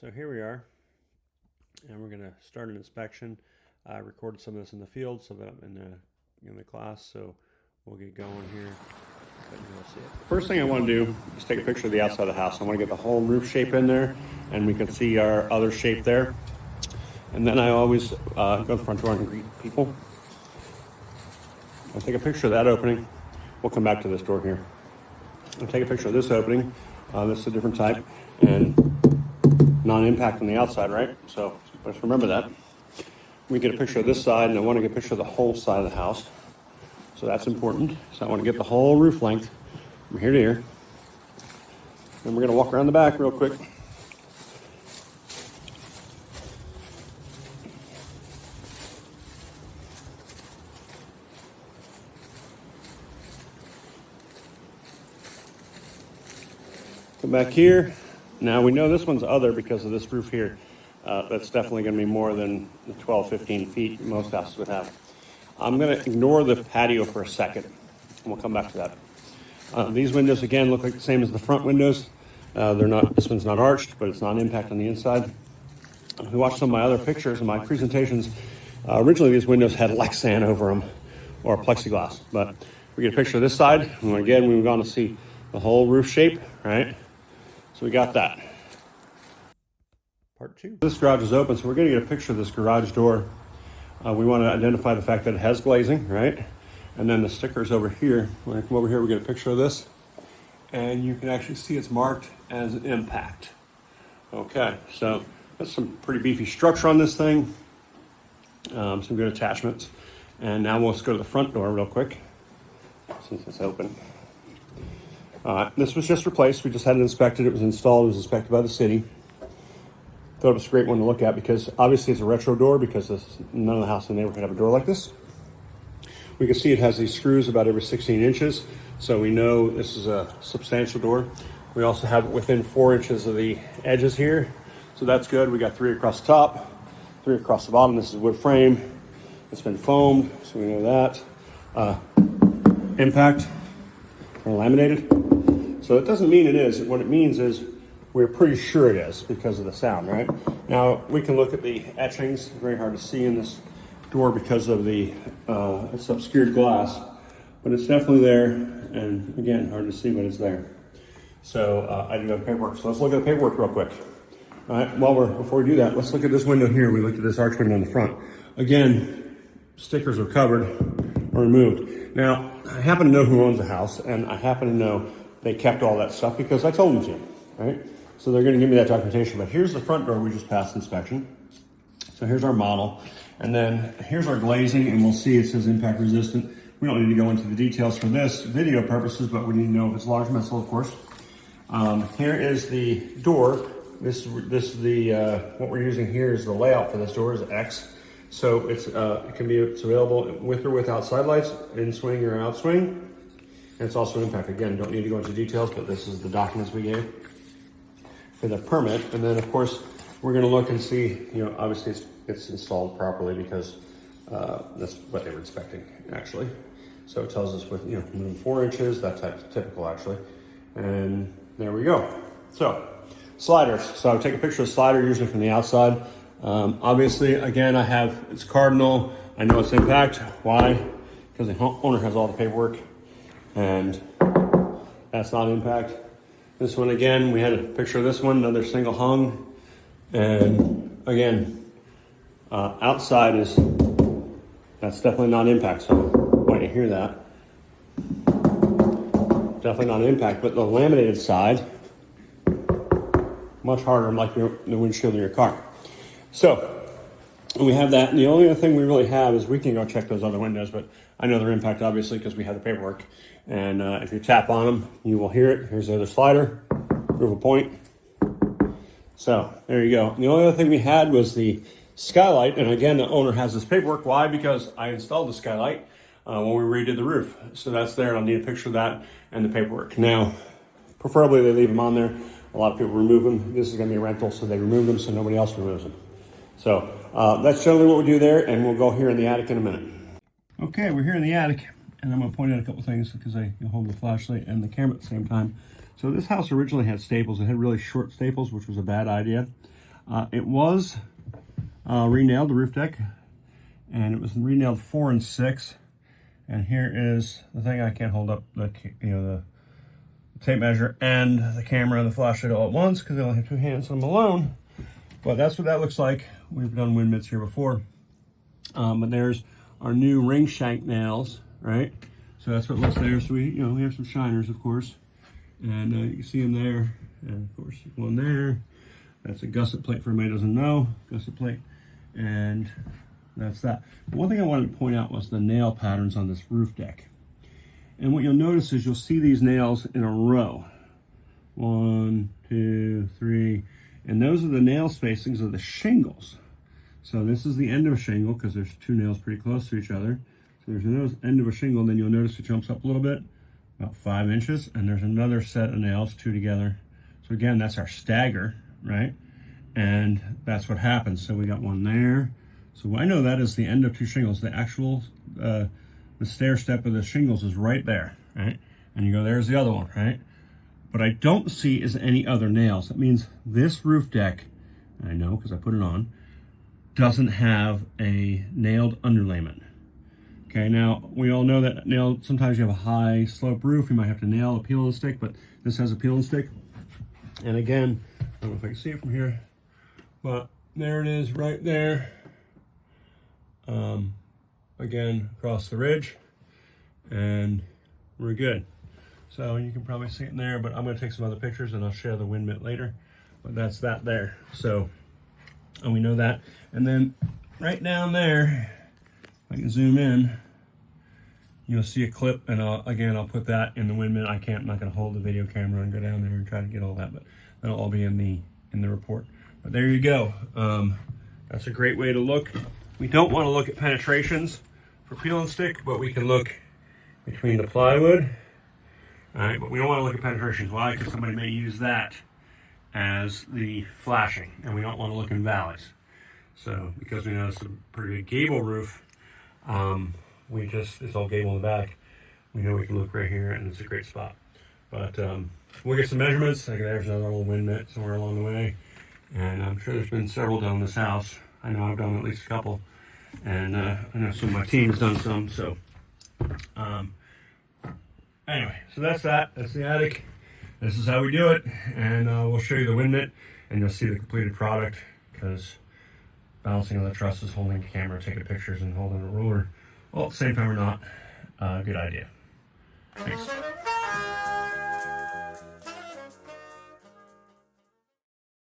So here we are, and we're going to start an inspection. I recorded some of this in the field so that I'm in the class, so we'll get going here. First thing I want to do is take a picture of the outside of the house. I want to get the whole roof shape in there, and we can see our other shape there. And then I always go to the front door and greet people. I'll take a picture of that opening. We'll come back to this door here. I'll take a picture of this opening. This is a different type, and non-impact on the outside, right? So let's remember that. We get a picture of this side, and I want to get a picture of the whole side of the house. So that's important. So I want to get the whole roof length from here to here. And we're going to walk around the back real quick. Come back here. Now we know this one's other because of this roof here. That's definitely going to be more than the 12, 15 feet most houses would have. I'm going to ignore the patio for a second, and we'll come back to that. These windows, again, look like the same as the front windows. They're not. This one's not arched, but it's non-impact on the inside. If you watch some of my other pictures and my presentations, originally these windows had Lexan over them, or plexiglass. But we get a picture of this side, and again, we want to see the whole roof shape, right? So we got that. Part two. This garage is open, so we're going to get a picture of this garage door. We want to identify the fact that it has glazing, right? And then the stickers over here. When I come over here, we get a picture of this. And you can actually see it's marked as an impact. Okay, so that's some pretty beefy structure on this thing. Some good attachments. And now let's go to the front door real quick, since it's open. This was just replaced. We just had it inspected. It was installed. It was inspected by the city. Thought it was a great one to look at because obviously it's a retro door because none of the houses in the neighborhood have a door like this. We can see it has these screws about every 16 inches. So we know this is a substantial door. We also have it within 4 inches of the edges here. So that's good. We got 3 across the top, 3 across the bottom. This is wood frame. It's been foamed, so we know that. Impact or laminated. So it doesn't mean it is. What it means is we're pretty sure it is because of the sound, right? Now, we can look at the etchings. Very hard to see in this door because of the it's obscured glass, but it's definitely there. And again, hard to see, but it's there. So I do have paperwork. So let's look at the paperwork real quick. All right, before we do that, let's look at this window here. We looked at this arch window in the front. Again, stickers are covered or removed. Now, I happen to know who owns the house, and I happen to know they kept all that stuff because I told them to, right? So they're going to give me that documentation. But here's the front door we just passed inspection. So here's our model. And then here's our glazing, and we'll see it says impact resistant. We don't need to go into the details for this video purposes, but we need to know if it's large metal, of course. Here is the door. This is the what we're using here is the layout for this door is X. So it's available with or without side lights, in swing or out swing. And it's also impact. Again, don't need to go into details, but this is the documents we gave for the permit. And then of course, we're gonna look and see, obviously it's installed properly because that's what they were inspecting actually. So it tells us with, within 4 inches, that type of typical actually. And there we go. So sliders. So I would take a picture of the slider usually from the outside. Obviously, again, it's cardinal. I know it's impact. Why? Because the owner has all the paperwork and that's not impact. This one, again, we had a picture of this one, another single hung. And again, outside that's definitely not impact. So when you hear that, definitely not impact, but the laminated side, much harder, like the windshield in your car. So we have that, and the only other thing we really have is we can go check those other windows, but I know they're impact obviously because we have the paperwork. And if you tap on them, you will hear it. Here's the other slider, proof of point. So there you go. And the only other thing we had was the skylight, and again, the owner has this paperwork. Why? Because I installed the skylight when we redid the roof. So that's there. I'll need a picture of that and the paperwork. Now, preferably they leave them on there. A lot of people remove them. This is going to be a rental, so they remove them so nobody else removes them. So that's generally what we do there, and we'll go here in the attic in a minute. Okay, we're here in the attic, and I'm going to point out a couple things because I can hold the flashlight and the camera at the same time. So this house originally had staples. It had really short staples, which was a bad idea. It was re-nailed, the roof deck, and it was re-nailed 4 and 6. And here is the thing. I can't hold up the tape measure and the camera and the flashlight all at once because I only have 2 hands and I'm alone. But that's what that looks like. We've done wind mitts here before. But there's our new ring shank nails, right? So that's what it looks there. So we have some shiners, of course. And you can see them there. And of course, one there. That's a gusset plate for anybody who doesn't know. Gusset plate. And that's that. One thing I wanted to point out was the nail patterns on this roof deck. And what you'll notice is you'll see these nails in a row. 1, 2, 3. And those are the nail spacings of the shingles. So this is the end of a shingle because there's 2 nails pretty close to each other. So there's the end of a shingle, then you'll notice it jumps up a little bit, about 5 inches. And there's another set of nails, 2 together. So again, that's our stagger, right? And that's what happens. So we got one there. So I know that is the end of 2 shingles. The actual, the stair step of the shingles is right there, right? And you go, there's the other one, right? What I don't see is any other nails. That means this roof deck, I know because I put it on, doesn't have a nailed underlayment. Okay, now we all know that sometimes you have a high slope roof, you might have to nail a peel and stick, but this has a peel and stick. And again, I don't know if I can see it from here, but there it is right there. Again, across the ridge, and we're good. So you can probably see it in there, but I'm going to take some other pictures and I'll share the wind mitt later. But that's that there. So, and we know that. And then right down there, if I can zoom in, you'll see a clip, and I'll put that in the wind mitt. I'm not going to hold the video camera and go down there and try to get all that, but that'll all be in the report. But there you go. That's a great way to look. We don't want to look at penetrations for peel and stick, but we can look between the plywood. All right, but we don't want to look at penetrations. Why? Because somebody may use that as the flashing, and we don't want to look in valleys. So, because we know it's a pretty big gable roof, it's all gable in the back. We know we can look right here, and it's a great spot. But we'll get some measurements. There's another little wind mitt somewhere along the way, and I'm sure there's been several done in this house. I know I've done at least a couple, and I know some of my team's done some. So, anyway, so that's that. That's the attic. This is how we do it, and we'll show you the wind mitt, and you'll see the completed product, because balancing on the trusses, holding the camera, taking pictures, and holding a ruler all at the same time or not, good idea. Thanks.